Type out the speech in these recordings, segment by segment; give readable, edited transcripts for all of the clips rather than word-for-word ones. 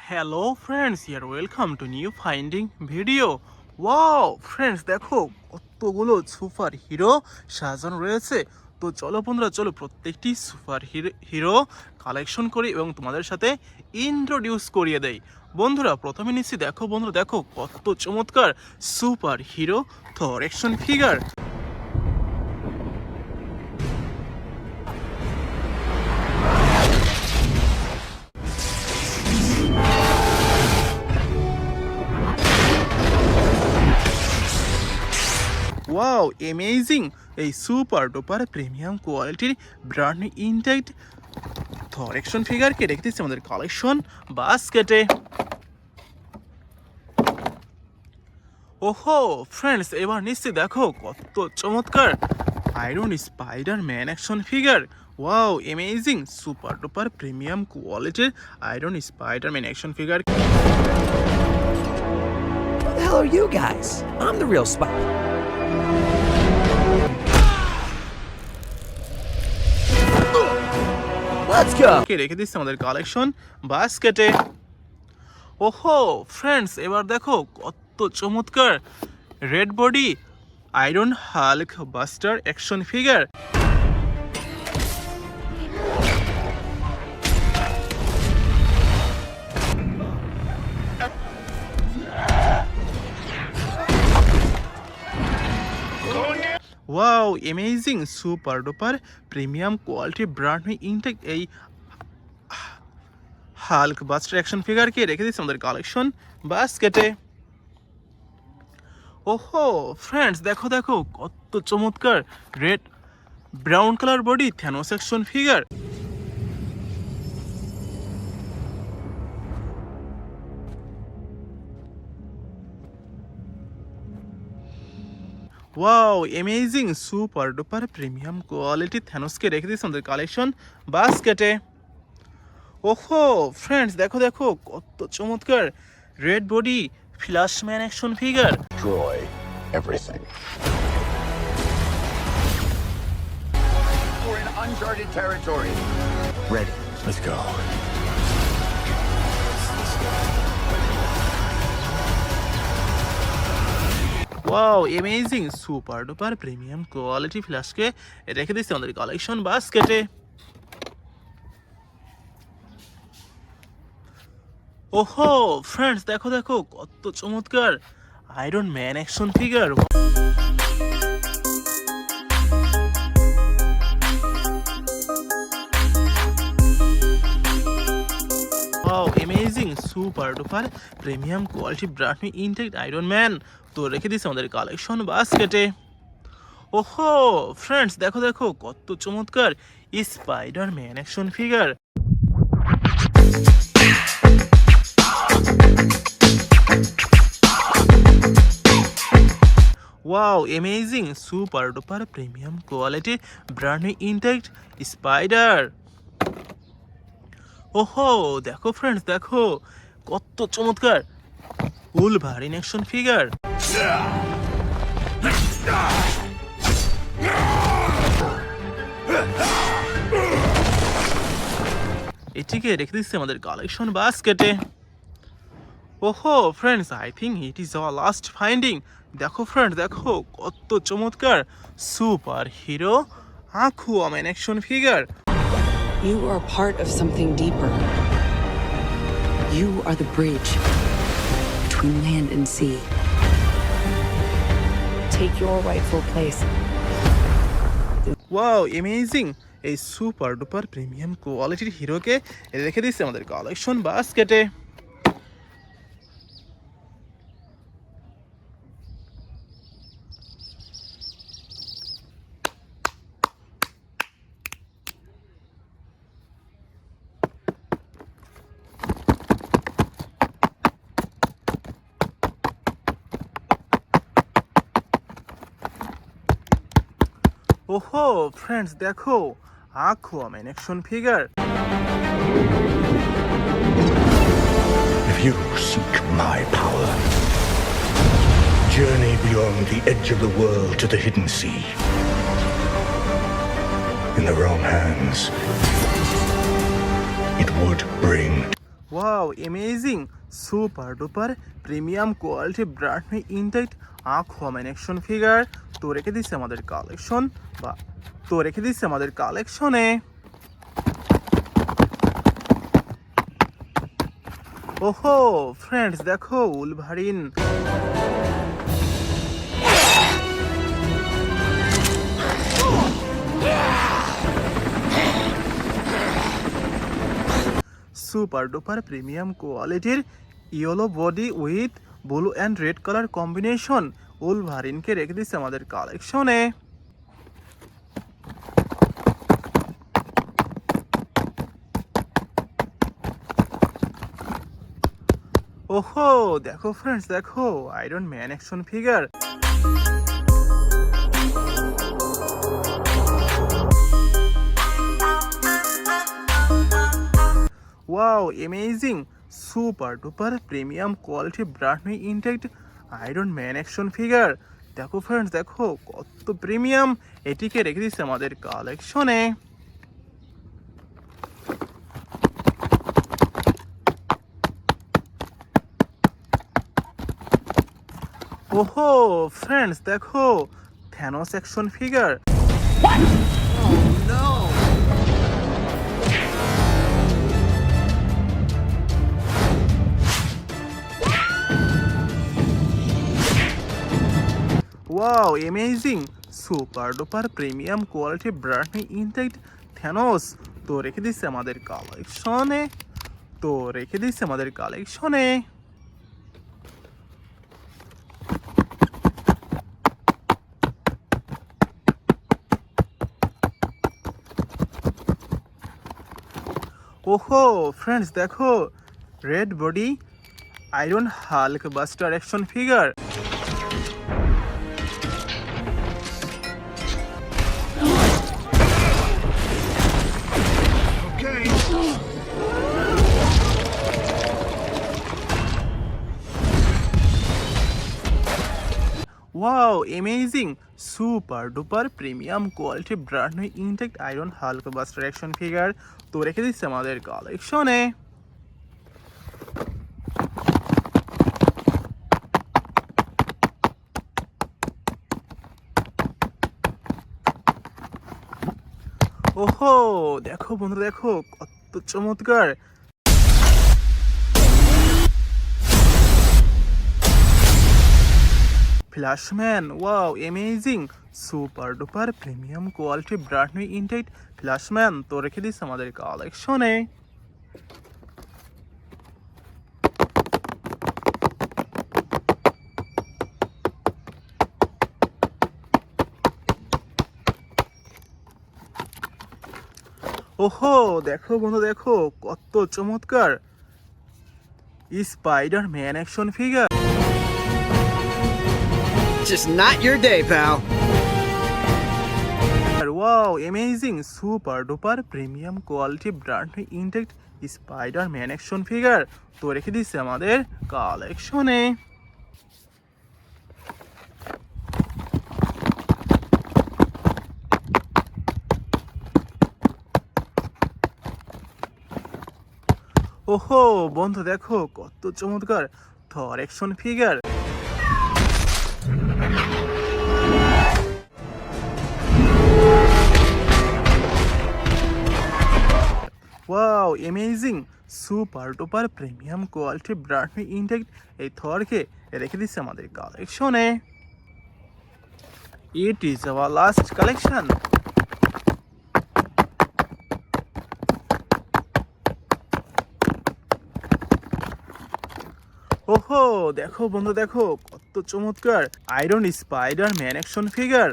Hello friends, year welcome to new finding video. Wow friends, দেখো কতগুলো super hero সাজানো রয়েছে। তো চলো বন্ধুরা, চলো প্রত্যেকটি সুপার হিরো কালেকশন করি এবং তোমাদের সাথে ইন্ট্রোডিউস করিয়ে দেই। বন্ধুরা প্রথমে নিচ্ছি, দেখো বন্ধুরা, দেখো কত চমৎকার সুপার হিরো থর অ্যাকশন ফিগার। ওয়াও অ্যামেজিং, এই সুপার ডুপার প্রিমিয়াম কোয়ালিটির ব্র্যান্ড ইনটেক্ট থর অ্যাকশন ফিগারকে রেখে দিচ্ছি আমাদের কালেকশন বাস্কেটে। ওহো ফ্রেন্ডস, এবার নিশ্চয়ই দেখো কত চমৎকার iron spider man action figure. Wow amazing, super duper premium কোয়ালিটির iron spider man action figure. Who the hell are you guys? I'm the real spy. Let's go. রেখে দিচ্ছি আমাদের কালেকশন বাস্কেটে। ওহো ফ্রেন্ডস, এবার দেখো কত চমৎকার red body iron Hulk buster action figure. Wow amazing, super duper premium quality brand intact এই হাল্ক বাস্টার অ্যাকশন ফিগারকে রেখে দিচ্ছি আমাদের কালেকশন বাস্কেটে। ওহো ফ্রেন্ডস, দেখো দেখো কত চমৎকার red brown colour body Thanos action figure. Wow amazing, super duper premium quality থ্যানোসকে রেখে দিচ্ছি আমাদের কালেকশন বাস্কেটে। ওহো ফ্রেন্ডস, দেখো দেখো কত চমৎকার red body Flashman action figure. Destroy everything. We're in uncharted territory. Ready. Let's go. Wow amazing, super duper premium quality ফ্ল্যাশকে রেখে দিচ্ছি আমাদের কালেকশন বাস্কেটে। ওহো ফ্রেন্ডস, দেখো দেখো কত চমৎকার iron man action figure. Wow amazing, super duper premium quality brand new intact iron man তো রেখে দিচ্ছি আমাদের কালেকশন বাস্কেটে। ওহো ফ্রেন্ডস, দেখো দেখো কত চমৎকার spider man action figure. Wow amazing, super duper premium quality brand new intact spider. ওহো দেখো ফ্রেন্ডস, দেখো কত চমৎকার উলভারিন অ্যাকশন ফিগার। এটিকে রেখে দিচ্ছি আমাদের কালেকশন বাস্কেটে। ওহো friends, I think it is our last finding. দেখো ফ্রেন্ডস, দেখো কত চমৎকার super hero Aquaman action figure. You are part of something deeper. You are the bridge between land and sea. Take your rightful place. Wow amazing, এই super duper premium কোয়ালিটির হিরোকে রেখে দিচ্ছে আমাদের collection বাস্কেটে। ওহো ফ্রেন্ডস, দেখো Aquaman action figure. If you seek my power, journey beyond the edge of the world to the hidden sea. In the wrong hands, it would bring wow amazing super duper premium quality brand new intact Aquaman action figure তো রেখে দিচ্ছে আমাদের কালেকশনে। ওহো friends দেখো Wolverine, super duper premium কোয়ালিটির yellow body with blue and red colour combination উলভারিনকে রেখে দিচ্ছে আমাদের কালেকশনে। ওহো দেখো ফ্রেন্ডস দেখো iron man action figure. Wow amazing super duper premium quality brand new intact iron man action figure. দেখো ফ্রেন্ডস দেখো কত প্রিমিয়াম, এটিকে রেখে দিচ্ছে আমাদের কালেকশনে। ওহো ফ্রেন্ডস দেখো Thanos action figure. Wow amazing super duper premium quality brand new intact Thanos তো রেখে দিচ্ছে আমাদের কালেকশনে। ওহো ফ্রেন্ডস দেখো red body iron Hulk buster action figure. Wow amazing super duper premium quality brand new intact iron Hulk buster action figure তো রেখে দিচ্ছে আমাদের কালেকশনে। ওহো দেখো বন্ধুরা দেখো কত চমৎকার, Flashman wow amazing super duper premium quality brand new intact Flashman তো রেখে দিচ্ছে আমাদের কালেকশনে। ওহো দেখো বন্ধু দেখো কত চমৎকার spider man action figure. Just not your day, pal. Wow amazing super duper premium quality brand new intact spider man action figure তো রেখে দিচ্ছে আমাদের কালেকশনে। ওহো বন্ধু দেখো কত চমৎকার Thor action figure. Wow amazing super duper premium quality brand new intact এই থরকে রেখে দিচ্ছে আমাদের কালেকশনে। It is our last collection. ওহো দেখো বন্ধু দেখো কত চমৎকার iron spider man action figure.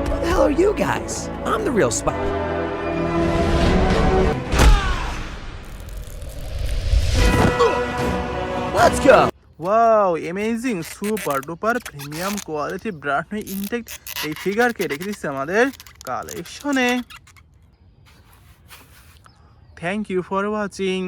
Who the hell are you guys? I'm the real spy. Let's go. Wow amazing super duper premium quality brand new intact এই ফিগারকে রেখে দিচ্ছে আমাদের কালেকশনে। Thank you for watching.